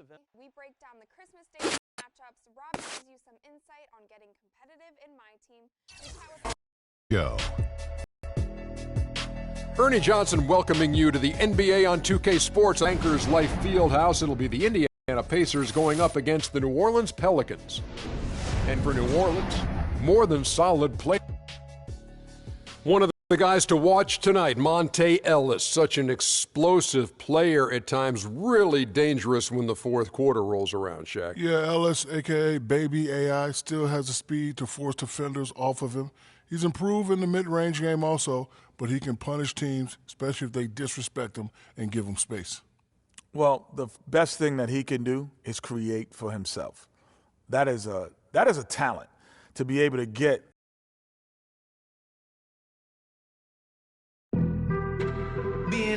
event. We break down the Christmas Day matchups. Rob gives you some insight on getting competitive in my team. Go. Ernie Johnson welcoming you to the NBA on 2K Sports Anchors Life Fieldhouse. It'll be the Indiana Pacers going up against the New Orleans Pelicans. And for New Orleans, more than solid play. One of the guys to watch tonight, Monte Ellis, such an explosive player at times, really dangerous when the fourth quarter rolls around, Shaq. Yeah, Ellis, a.k.a. Baby AI, still has the speed to force defenders off of him. He's improved in the mid-range game also, but he can punish teams, especially if they disrespect him and give him space. Well, the best thing that he can do is create for himself. That is a talent to be able to get.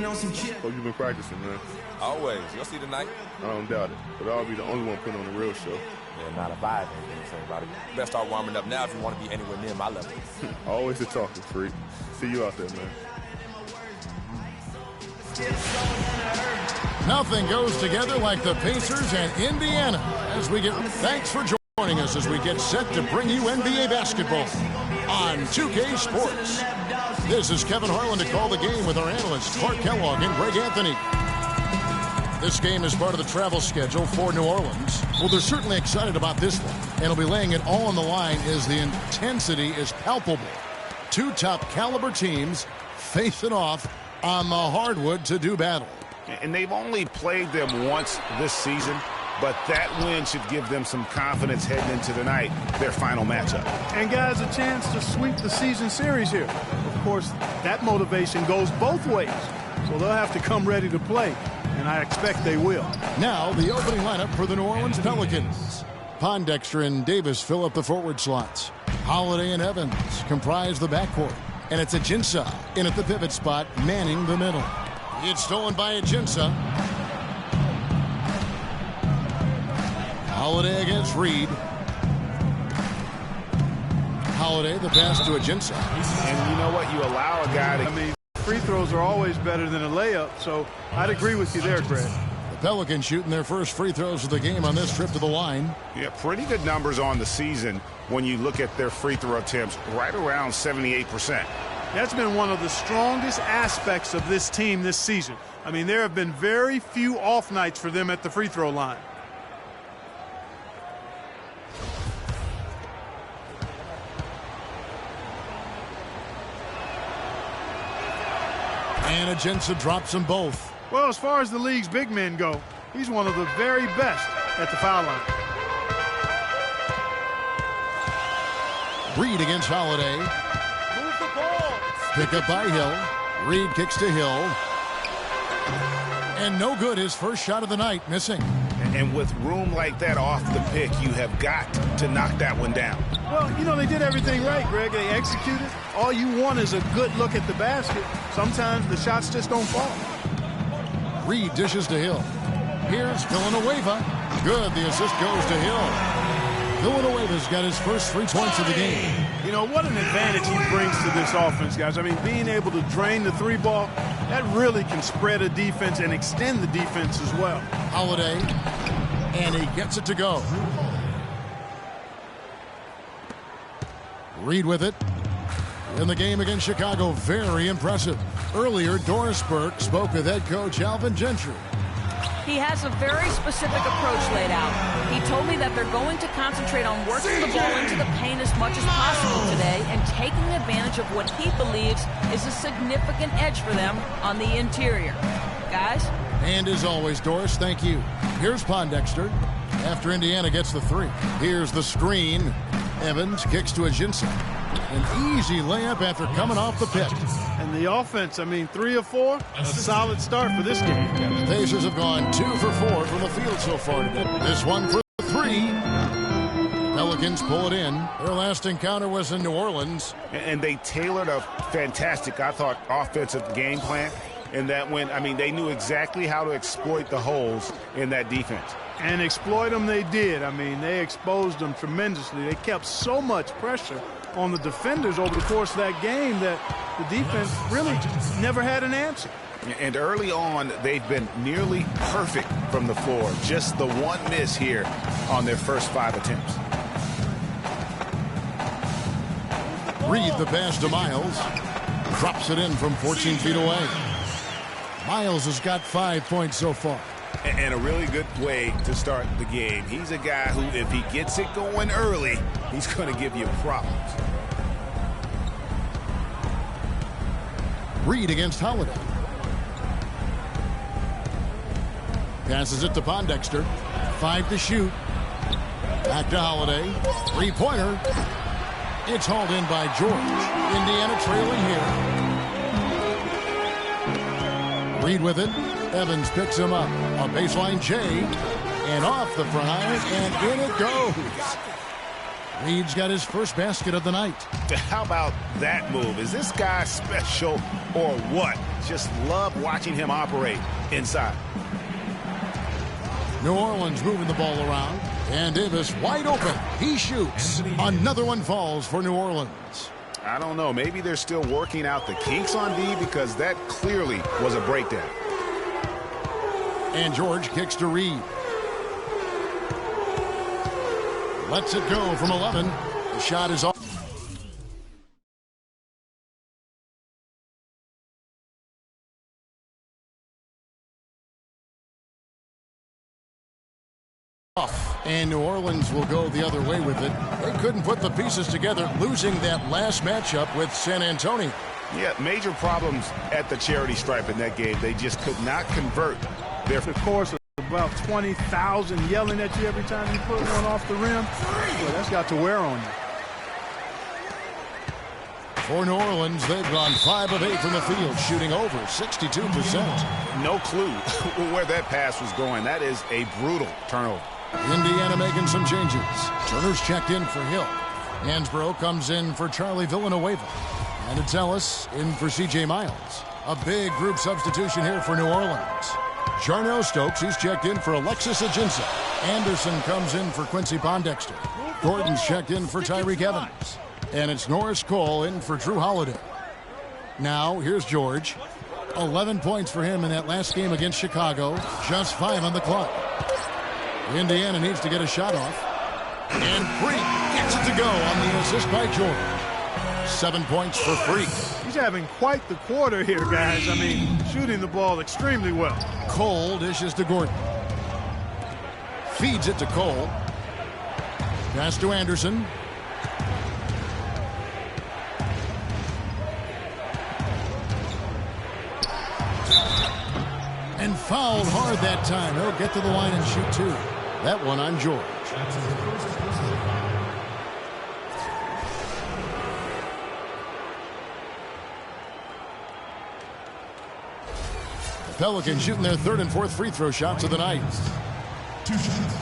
Oh, you've been practicing, man. Always. You'll see tonight. I don't doubt it. But I'll be the only one putting on the real show. Yeah, not a vibe or anything to say about it. You better start warming up now if you want to be anywhere near my level. Always a talking freak. See you out there, man. Nothing goes together like the Pacers and Indiana. Thanks for joining us as we get set to bring you NBA basketball on 2K Sports. This is Kevin Harlan to call the game with our analysts Clark Kellogg and Greg Anthony. This game is part of the travel schedule for New Orleans. Well, they're certainly excited about this one, and they'll be laying it all on the line as the intensity is palpable. Two top caliber teams facing off on the hardwood to do battle. And they've only played them once this season, but that win should give them some confidence heading into tonight, their final matchup. And guys, a chance to sweep the season series here. Of course, that motivation goes both ways, so they'll have to come ready to play, and I expect they will. Now, the opening lineup for the New Orleans Pelicans. Pondexter and Davis fill up the forward slots. Holiday and Evans comprise the backcourt, and it's Ajinça in at the pivot spot, manning the middle. It's stolen by Ajinça. Holiday against Reed. Holiday, the pass to Ajinça. And you know what? You allow a guy to... Free throws are always better than a layup, so I'd agree with you there, Greg. The Pelicans shooting their first free throws of the game on this trip to the line. Yeah, pretty good numbers on the season when you look at their free throw attempts, right around 78%. That's been one of the strongest aspects of this team this season. I mean, there have been very few off nights for them at the free throw line. And Ajinça drops them both. Well, as far as the league's big men go, he's one of the very best at the foul line. Reed against Holiday. Move the ball. Pick up by Hill. Reed kicks to Hill. And no good, his first shot of the night, missing. And with room like that off the pick, you have got to knock that one down. Well, you know, they did everything right, Greg. They executed. All you want is a good look at the basket. Sometimes the shots just don't fall. Reed dishes to Hill. Here's Villanueva. Good, the assist goes to Hill. Villanueva's got his first 3 points of the game. You know, what an advantage he brings to this offense, guys. I mean, being able to drain the three ball, that really can spread a defense and extend the defense as well. Holiday, and he gets it to go. Reed with it. In the game against Chicago, very impressive. Earlier, Doris Burke spoke with head coach Alvin Gentry. He has a very specific approach laid out. He told me that they're going to concentrate on working the ball into the paint as much as possible today and taking advantage of what he believes is a significant edge for them on the interior. Guys? And as always, Doris, thank you. Here's Pondexter after Indiana gets the 3. Here's the screen. Evans kicks to Ajinça. An easy layup after coming off the pick. And the offense, I mean, 3 of 4, a solid start for this game. The Pacers have gone 2 for 4 from the field so far today. This one for 3. Pelicans pull it in. Their last encounter was in New Orleans. And they tailored a fantastic, I thought, offensive game plan. And that when, I mean, they knew exactly how to exploit the holes in that defense. And exploit them they did. I mean, they exposed them tremendously. They kept so much pressure on the defenders over the course of that game that the defense really never had an answer. And early on, they've been nearly perfect from the floor. Just the one miss here on their first 5 attempts. Reed the pass to Miles. Drops it in from 14 feet away. Miles has got 5 points so far. And a really good way to start the game. He's a guy who, if he gets it going early, he's going to give you problems. Reed against Holiday. Passes it to Pondexter. 5 to shoot. Back to Holiday. 3-pointer. It's hauled in by George. Indiana trailing here. Reed with it. Evans picks him up. A baseline J. And off the front iron. And in it goes. Reed's got his first basket of the night. How about that move? Is this guy special or what? Just love watching him operate inside. New Orleans moving the ball around. And Davis wide open. He shoots. Another one falls for New Orleans. I don't know. Maybe they're still working out the kinks on D, because that clearly was a breakdown. And George kicks to Reed. Lets it go from 11. The shot is off. And New Orleans will go the other way with it. They couldn't put the pieces together, losing that last matchup with San Antonio. Yeah, major problems at the charity stripe in that game. They just could not convert. Of course, about 20,000 yelling at you every time you put one off the rim. Well, that's got to wear on you. For New Orleans, they've gone 5 of 8 from the field, shooting over 62%. No clue where that pass was going. That is a brutal turnover. Indiana making some changes. Turner's checked in for Hill. Hansbrough comes in for Charlie Villanueva. And it's Ellis in for C.J. Miles. A big group substitution here for New Orleans. Jarnell Stokes, he's checked in for Alexis Ajinça. Anderson comes in for Quincy Pondexter. Gordon's checked in for Tyreek Evans. And it's Norris Cole in for Drew Holiday. Now, here's George. 11 points for him in that last game against Chicago. Just 5 on the clock. Indiana needs to get a shot off. And Freak gets it to go on the assist by George. 7 points for Freak. He's having quite the quarter here, guys. I mean, shooting the ball extremely well. Cole dishes to Gordon. Feeds it to Cole. Pass to Anderson. And fouled hard that time. He'll get to the line and shoot 2. That one on George. The Pelicans shooting their 3rd and 4th free throw shots of the night. 2 shots.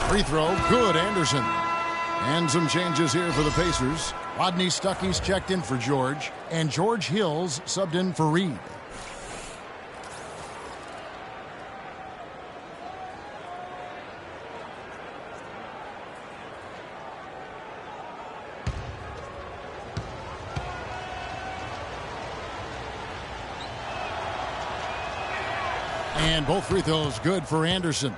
Free throw, good, Anderson. And some changes here for the Pacers. Rodney Stuckey's checked in for George, and George Hills subbed in for Reed. And both free throws good for Anderson.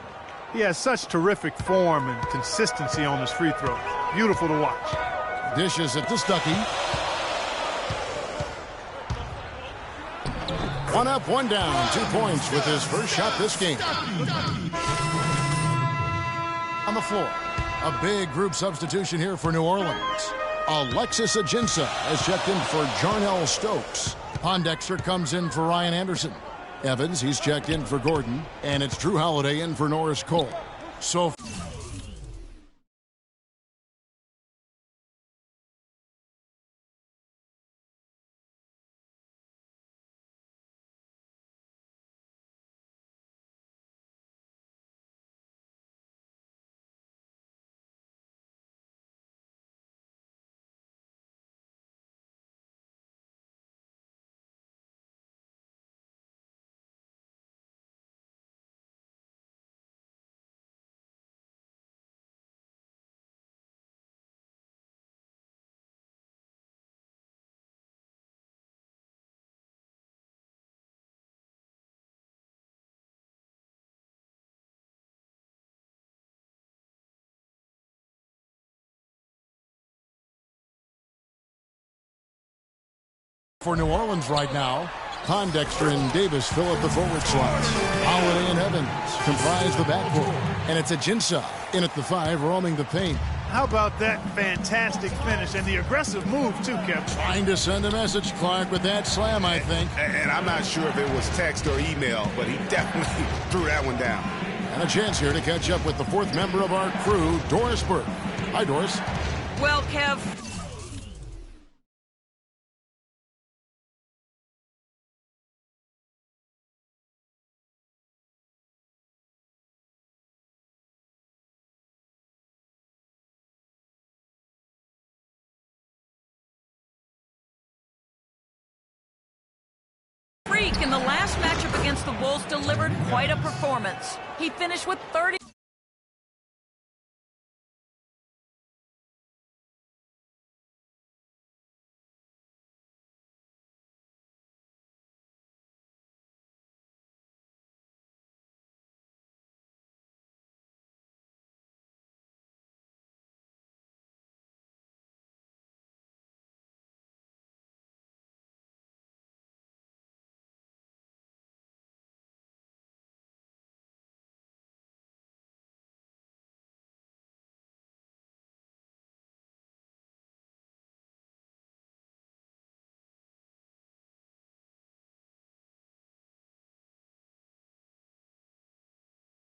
He has such terrific form and consistency on his free throws. Beautiful to watch. Dishes it to Stuckey. 1 up, 1 down. 2 points with his first shot this game. On the floor, a big group substitution here for New Orleans. Alexis Ajinça has checked in for Jarnell Stokes. Pondexter comes in for Ryan Anderson. Evans, he's checked in for Gordon. And it's Drew Holiday in for Norris Cole. So for New Orleans right now. Pondexter and Davis fill up the forward slots. Holiday and Evans comprise the backcourt. And it's Ajinça in at the 5, roaming the paint. How about that fantastic finish and the aggressive move, too, Kevin? Trying to send a message, Clark, with that slam, I think. And I'm not sure if it was text or email, but he definitely threw that one down. And a chance here to catch up with the 4th member of our crew, Doris Burke. Hi, Doris. Well, Kev, in the last matchup against the Bulls delivered quite a performance. He finished with 30